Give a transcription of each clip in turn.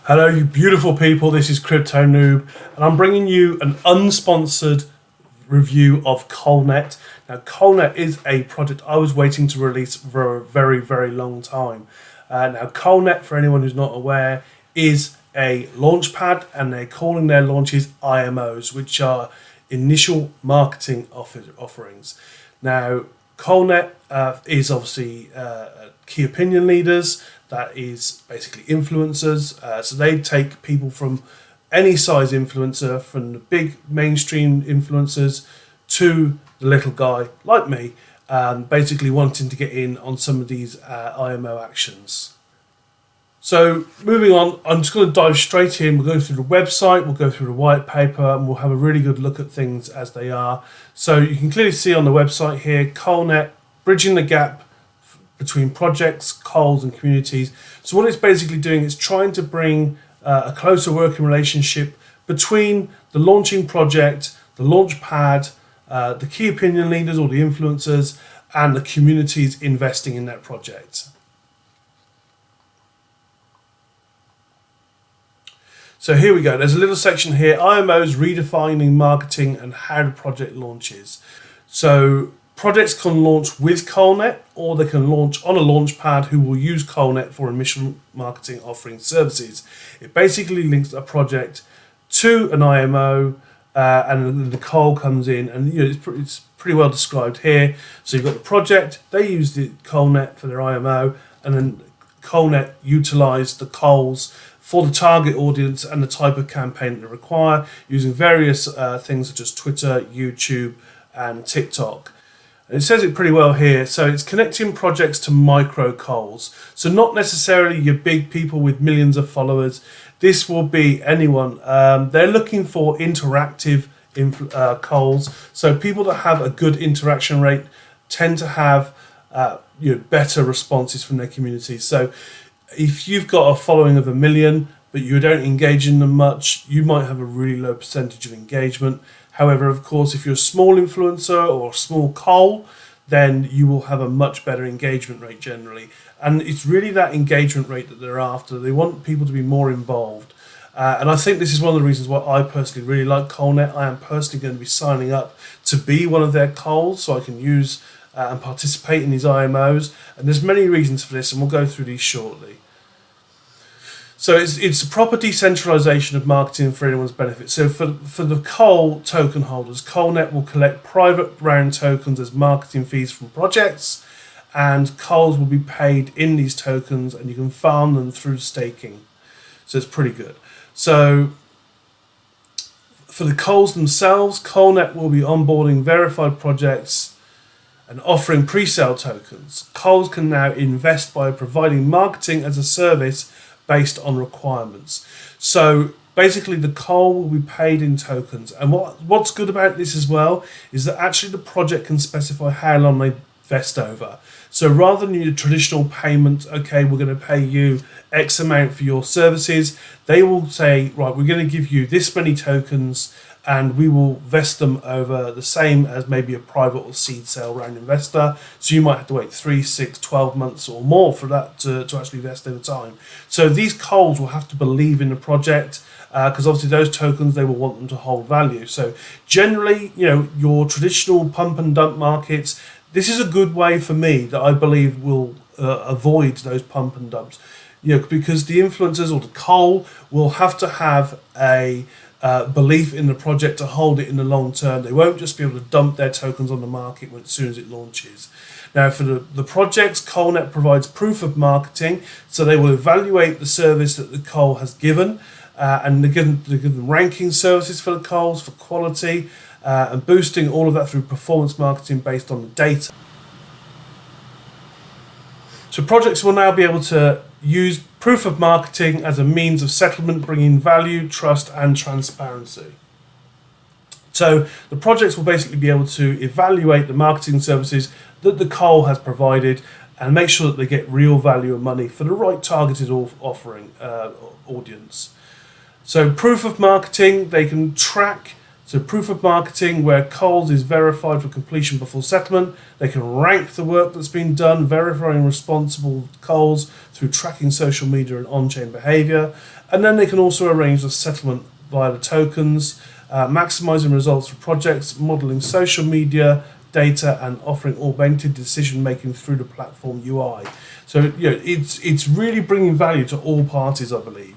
Hello, you beautiful people. This is Crypto Noob, and I'm bringing you an unsponsored review of Kolnet. Now, Kolnet is a project I was waiting to release for a very, very long time. Now, Kolnet, for anyone who's not aware, is a launchpad, and they're calling their launches IMOs, which are initial marketing offerings. Now, Kolnet is obviously key opinion leaders. That is basically influencers. So they take people from any size influencer, from the big mainstream influencers to the little guy like me, basically wanting to get in on some of these IMO actions. So moving on, I'm just going to dive straight in. We'll go through the website, we'll go through the white paper, and we'll have a really good look at things as they are. So you can clearly see on the website here, Kolnet, bridging the gap between projects, calls, and communities. So what it's basically doing is trying to bring a closer working relationship between the launching project, the launch pad, the key opinion leaders or the influencers, and the communities investing in that project. So here we go. There's a little section here, IMOs redefining marketing and how the project launches. So projects can launch with Kolnet, or they can launch on a launch pad who will use Kolnet for initial marketing offering services. It basically links a project to an IMO, and the call comes in, and it's pretty well described here. So you've got the project, they use the Kolnet for their IMO, and then Kolnet utilize the calls for the target audience and the type of campaign that they require, using various things such as Twitter, YouTube, and TikTok. It says it pretty well here. So it's connecting projects to micro calls. So not necessarily your big people with millions of followers. This will be anyone. They're looking for interactive calls. So people that have a good interaction rate tend to have better responses from their communities. So if you've got a following of 1 million, but you don't engage in them much, you might have a really low percentage of engagement. However, of course, if you're a small influencer or a small call, then you will have a much better engagement rate generally. And it's really that engagement rate that they're after. They want people to be more involved. And I think this is one of the reasons why I personally really like Kolnet. I am personally going to be signing up to be one of their calls so I can use and participate in these IMOs. And there's many reasons for this, and we'll go through these shortly. So it's a proper decentralization of marketing for anyone's benefit. So for the Kol token holders, Kolnet will collect private round tokens as marketing fees from projects, and Kols will be paid in these tokens, and you can farm them through staking. So it's pretty good. So for the Kols themselves, Kolnet will be onboarding verified projects and offering pre-sale tokens. Kols can now invest by providing marketing as a service based on requirements. So basically the call will be paid in tokens. And what's good about this as well is that actually the project can specify how long they vest over. So rather than your traditional payment, okay, we're going to pay you X amount for your services, they will say, right, we're going to give you this many tokens, and we will vest them over the same as maybe a private or seed sale round investor. So you might have to wait 3, 6, 12 months or more for that to actually vest over time. So these calls will have to believe in the project, because obviously those tokens, they will want them to hold value. So generally, your traditional pump and dump markets, this is a good way for me that I believe will avoid those pump and dumps. Because the influencers or the coal will have to have a belief in the project to hold it in the long term. They won't just be able to dump their tokens on the market as soon as it launches. Now, for the projects, Kolnet provides proof of marketing, so they will evaluate the service that the coal has given, and they give them ranking services for the coals, for quality, and boosting all of that through performance marketing based on the data. So projects will now be able to use proof of marketing as a means of settlement, bringing value, trust, and transparency. So the projects will basically be able to evaluate the marketing services that the coal has provided and make sure that they get real value and money for the right targeted offering audience. So proof of marketing, they can track So proof of marketing, where Coles is verified for completion before settlement. They can rank the work that's been done, verifying responsible Coles through tracking social media and on-chain behavior. And then they can also arrange the settlement via the tokens, maximizing results for projects, modeling social media data, and offering augmented decision making through the platform UI. So it's really bringing value to all parties, I believe.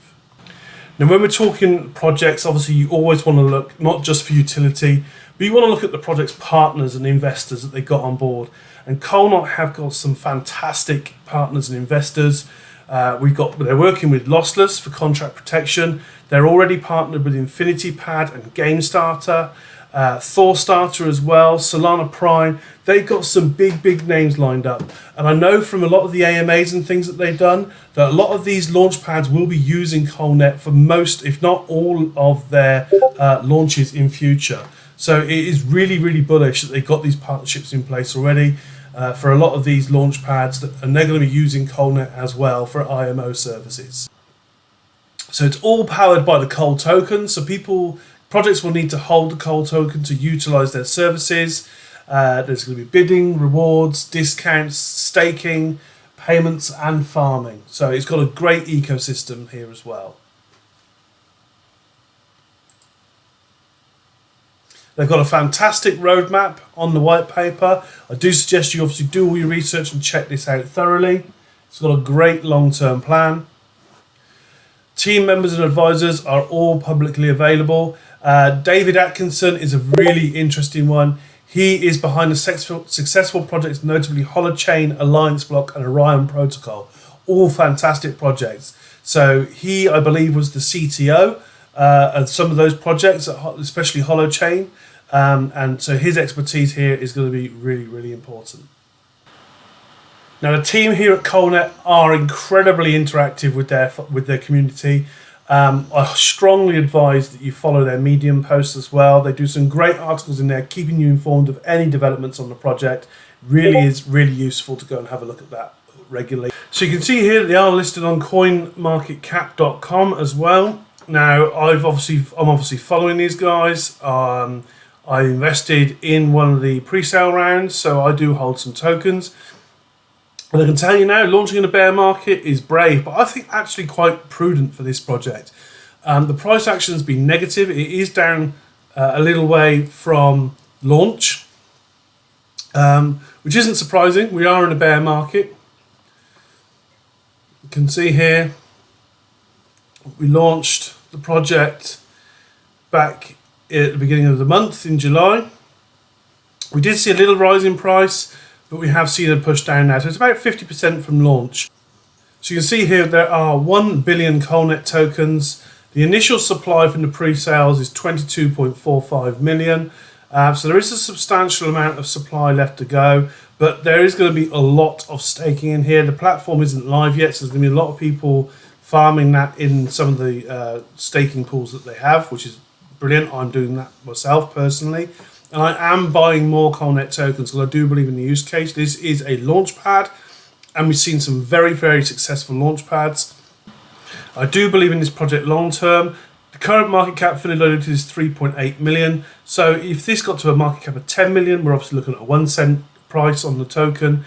Now, when we're talking projects, obviously you always want to look not just for utility, but you want to look at the project's partners and investors that they got on board. And Kolnet have got some fantastic partners and investors. They're working with Lossless for contract protection. They're already partnered with InfinityPad and GameStarter, ThorStarter as well, Solana Prime. They've got some big names lined up. And I know from a lot of the AMAs and things that they've done that a lot of these launch pads will be using Kolnet for most, if not all, of their launches in future. So it is really bullish that they've got these partnerships in place already for a lot of these launch pads, and they're going to be using Kolnet as well for IMO services. So it's all powered by the Col token. So projects will need to hold the Col token to utilize their services. There's going to be bidding, rewards, discounts, staking, payments, and farming. So it's got a great ecosystem here as well. They've got a fantastic roadmap on the white paper. I do suggest you obviously do all your research and check this out thoroughly. It's got a great long-term plan. Team members and advisors are all publicly available. David Atkinson is a really interesting one. He is behind the successful projects, notably Holochain, Alliance Block, and Orion Protocol. All fantastic projects. So he, I believe, was the CTO of some of those projects, especially Holochain. And so his expertise here is going to be really important. Now, the team here at Kolnet are incredibly interactive with their community. I strongly advise that you follow their Medium posts as well. They do some great articles in there, keeping you informed of any developments on the project. Really is really useful to go and have a look at that regularly. So you can see here that they are listed on coinmarketcap.com as well. Now, I'm obviously following these guys. I invested in one of the pre-sale rounds, so I do hold some tokens. And I can tell you now, launching in a bear market is brave, but I think actually quite prudent for this project. The price action has been negative. It is down a little way from launch, which isn't surprising. We are in a bear market. You can see here, we launched the project back at the beginning of the month in July. We did see a little rise in price, but we have seen a push down now. So it's about 50% from launch. So you can see here there are 1 billion Kolnet tokens. The initial supply from the pre-sales is 22.45 million. So there is a substantial amount of supply left to go, but there is going to be a lot of staking in here. The platform isn't live yet, so there's going to be a lot of people farming that in some of the staking pools that they have, which is brilliant. I'm doing that myself personally. And I am buying more Kolnet tokens because I do believe in the use case. This is a launch pad, and we've seen some very successful launch pads. I do believe in this project long term. The current market cap fully diluted is 3.8 million. So if this got to a market cap of 10 million, we're obviously looking at a 1 cent price on the token,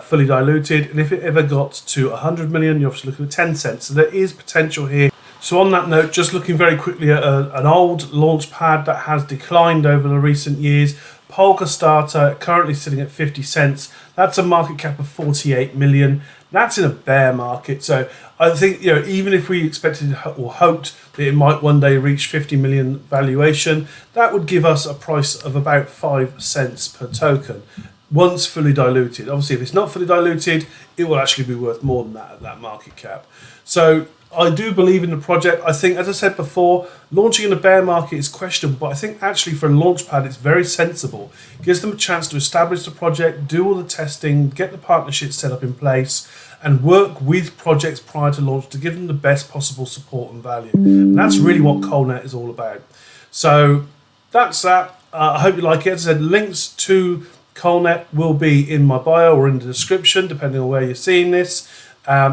fully diluted. And if it ever got to 100 million, you're obviously looking at 10 cents. So there is potential here. So on that note, just looking very quickly at an old launch pad that has declined over the recent years. Polka Starter currently sitting at 50 cents. That's a market cap of 48 million. That's in a bear market. So I think, even if we expected or hoped that it might one day reach 50 million valuation, that would give us a price of about 5 cents per token once fully diluted. Obviously, if it's not fully diluted, it will actually be worth more than that at that market cap. So I do believe in the project. I think, as I said before, launching in a bear market is questionable, but I think actually for a launchpad, it's very sensible. It gives them a chance to establish the project, do all the testing, get the partnerships set up in place, and work with projects prior to launch to give them the best possible support and value. And that's really what Kolnet is all about. So that's that. I hope you like it. As I said, links to Kolnet will be in my bio or in the description, depending on where you're seeing this.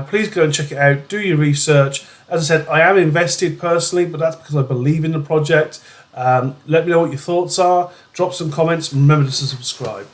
Please go and check it out. Do your research. As I said, I am invested personally, but that's because I believe in the project. Let me know what your thoughts are. Drop some comments. Remember to subscribe.